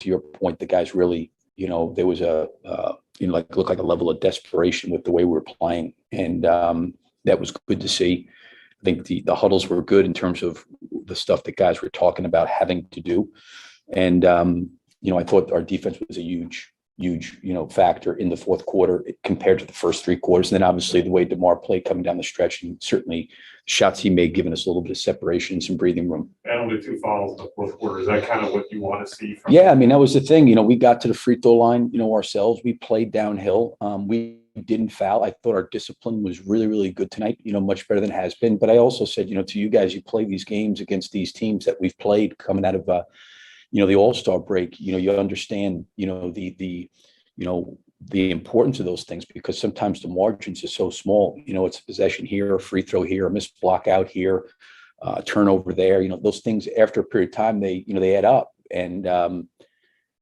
to your point, the guys really, there was looked like a level of desperation with the way we were playing. And that was good to see. I think the huddles were good in terms of the stuff that guys were talking about having to do. And, I thought our defense was a huge, factor in the fourth quarter compared to the first three quarters. And then obviously the way DeMar played coming down the stretch, and certainly shots he made, giving us a little bit of separation and some breathing room. And only 2 fouls in the fourth quarter. Is that kind of what you want to see from Yeah, I mean, that was the thing. We got to the free throw line, ourselves. We played downhill. We didn't foul. I thought our discipline was really, really good tonight, much better than it has been. But I also said, to you guys, you play these games against these teams that we've played coming out of the All-Star break, you understand, the importance of those things, because sometimes the margins are so small. It's a possession here, a free throw here, a missed block out here, turnover there. Those things after a period of time, they add up. And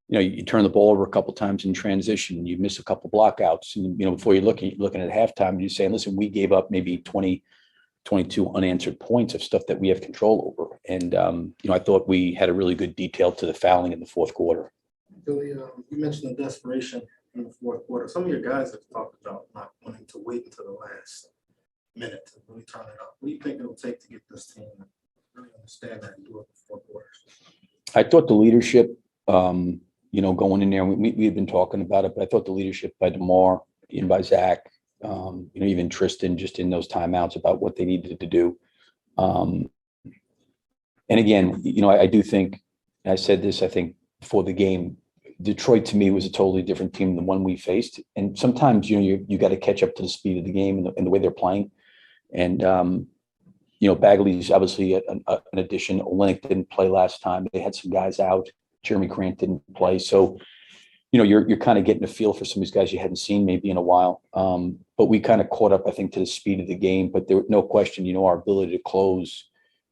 you turn the ball over a couple of times in transition, you miss a couple of blockouts, and before you're looking at halftime, you're saying, listen, we gave up maybe 22 unanswered points of stuff that we have control over. And, I thought we had a really good detail to the fouling in the fourth quarter. Billy, you mentioned the desperation in the fourth quarter. Some of your guys have talked about not wanting to wait until the last minute to really turn it up. What do you think it'll take to get this team to really understand that and do it in 4 quarters? I thought the leadership, going in there, we've been talking about it, but I thought the leadership by DeMar and by Zach, even Tristan, just in those timeouts about what they needed to do. And again, I do think, I said this, I think before the game, Detroit to me was a totally different team than the one we faced. And sometimes, you got to catch up to the speed of the game and the way they're playing. And, Bagley's obviously an addition. Olynyk didn't play last time. They had some guys out. Jeremy Grant didn't play. So, you're kind of getting a feel for some of these guys you hadn't seen maybe in a while. But we kind of caught up, I think, to the speed of the game. But there was no question, our ability to close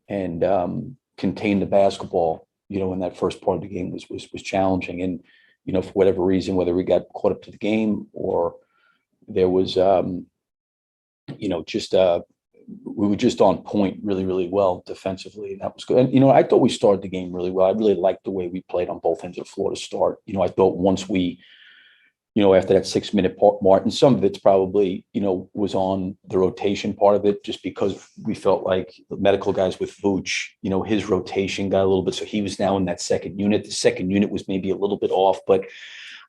and contain the basketball, in that first part of the game was challenging. And, for whatever reason, whether we got caught up to the game or there was, we were just on point really, really well defensively. And that was good. And, I thought we started the game really well. I really liked the way we played on both ends of the floor to start. I thought once we, after that 6-minute mark, and some of it's probably, was on the rotation part of it, just because we felt like the medical guys with Vooch, his rotation got a little bit. So he was now in that second unit. The second unit was maybe a little bit off, but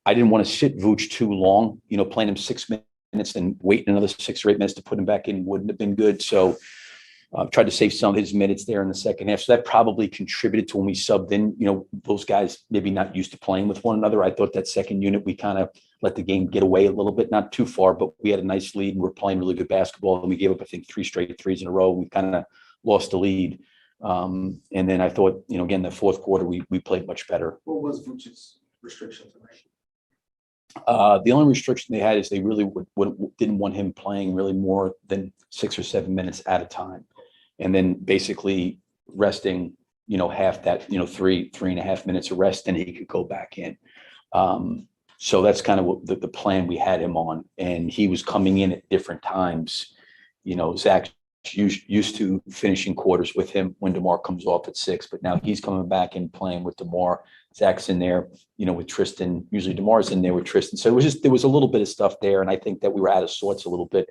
I didn't want to sit Vooch too long, playing him 6 minutes and waiting another 6 or 8 minutes to put him back in wouldn't have been good. So tried to save some of his minutes there in the second half. So that probably contributed to when we subbed in, those guys maybe not used to playing with one another. I thought that second unit, we kind of let the game get away a little bit, not too far, but we had a nice lead and we're playing really good basketball. And we gave up, I think, 3 straight threes in a row. We kind of lost the lead. And then I thought, again, the fourth quarter, we played much better. What was Vooch's restriction tonight? The only restriction they had is they really didn't want him playing really more than 6 or 7 minutes at a time. And then basically resting, half that, 3.5 minutes of rest, and he could go back in. So that's kind of what the plan we had him on. And he was coming in at different times. Zach used to finishing quarters with him when DeMar comes off at 6, but now he's coming back and playing with DeMar. Zach's in there, with Tristan. Usually DeMar's in there with Tristan. So there was a little bit of stuff there. And I think that we were out of sorts a little bit.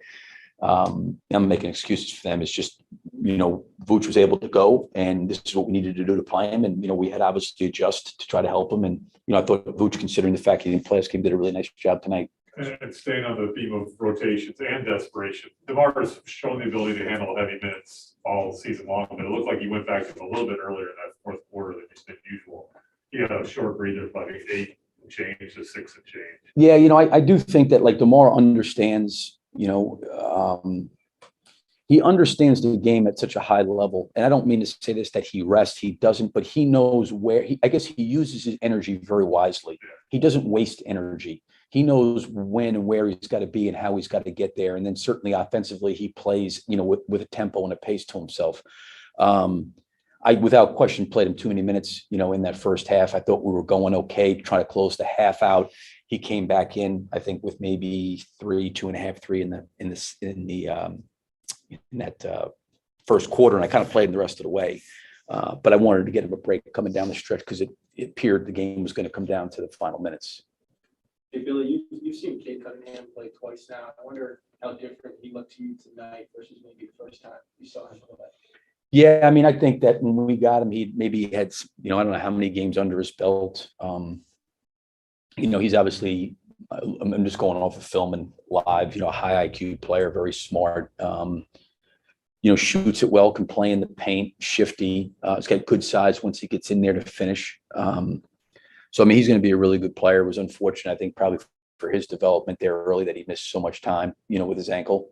I'm making excuses for them. It's just, Vooch was able to go, and this is what we needed to do to play him. And, we had obviously adjust to try to help him. And, I thought Vooch, considering the fact he didn't play this game, did a really nice job tonight. And staying on the theme of rotations and desperation, DeMar has shown the ability to handle heavy minutes all season long, but it looked like he went back to him a little bit earlier in that fourth quarter than usual. He had a short breather, but 8 and change to 6 and change. Yeah, I do think that DeMar understands, he understands the game at such a high level. And I don't mean to say this, that he rests, he doesn't, but he knows where I guess he uses his energy very wisely. He doesn't waste energy. He knows when and where he's got to be and how he's got to get there. And then certainly offensively, he plays, with a tempo and a pace to himself. I, without question, played him too many minutes, in that first half. I thought we were going okay, trying to close the half out. He came back in, I think, with maybe 2.5, 3 in that first quarter, and I kind of played him the rest of the way. But I wanted to get him a break coming down the stretch because it appeared the game was going to come down to the final minutes. Hey, Billy, you've seen Cade Cunningham play twice now. I wonder how different he looked to you tonight versus maybe the first time you saw him play. Yeah, I mean, I think that when we got him, he maybe had, I don't know how many games under his belt. He's obviously, I'm just going off of film and live, a high IQ player, very smart. Shoots it well, can play in the paint, shifty. He's got good size once he gets in there to finish. So, I mean, he's going to be a really good player. It was unfortunate, I think, probably for his development there early that he missed so much time, with his ankle.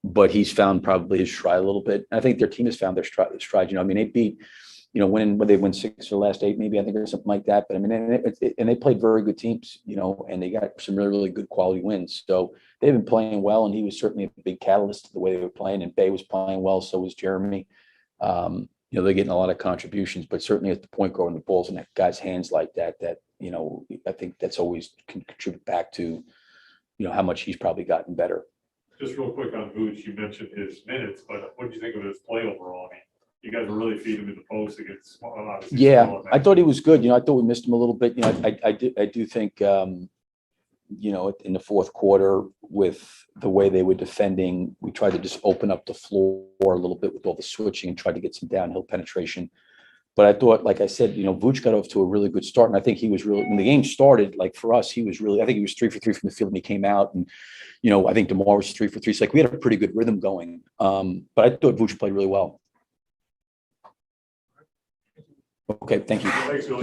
But he's found probably his stride a little bit. And I think their team has found their stride. I mean, they beat, when they win 6 or last 8, maybe, I think, or something like that. But I mean, and they played very good teams, and they got some really, really good quality wins. So they've been playing well, and he was certainly a big catalyst to the way they were playing. And Bay was playing well, so was Jeremy. They're getting a lot of contributions, but certainly at the point guard, when the ball's in that guy's hands like that, I think that's always can contribute back to, how much he's probably gotten better. Just real quick on Vooch, you mentioned his minutes, but what did you think of his play overall? I mean, you guys were really feeding him in the post against obviously. Yeah, I thought he was good. I thought we missed him a little bit. I do think, in the fourth quarter with the way they were defending, we tried to just open up the floor a little bit with all the switching and tried to get some downhill penetration. But I thought, like I said, Vooch got off to a really good start. And I think he was really, when the game started, like for us, he was really, I think he was 3 for 3 from the field when he came out. And, I think DeMar was 3 for 3. So like we had a pretty good rhythm going. But I thought Vooch played really well. Okay, thank you. Thanks, Billy. Yep.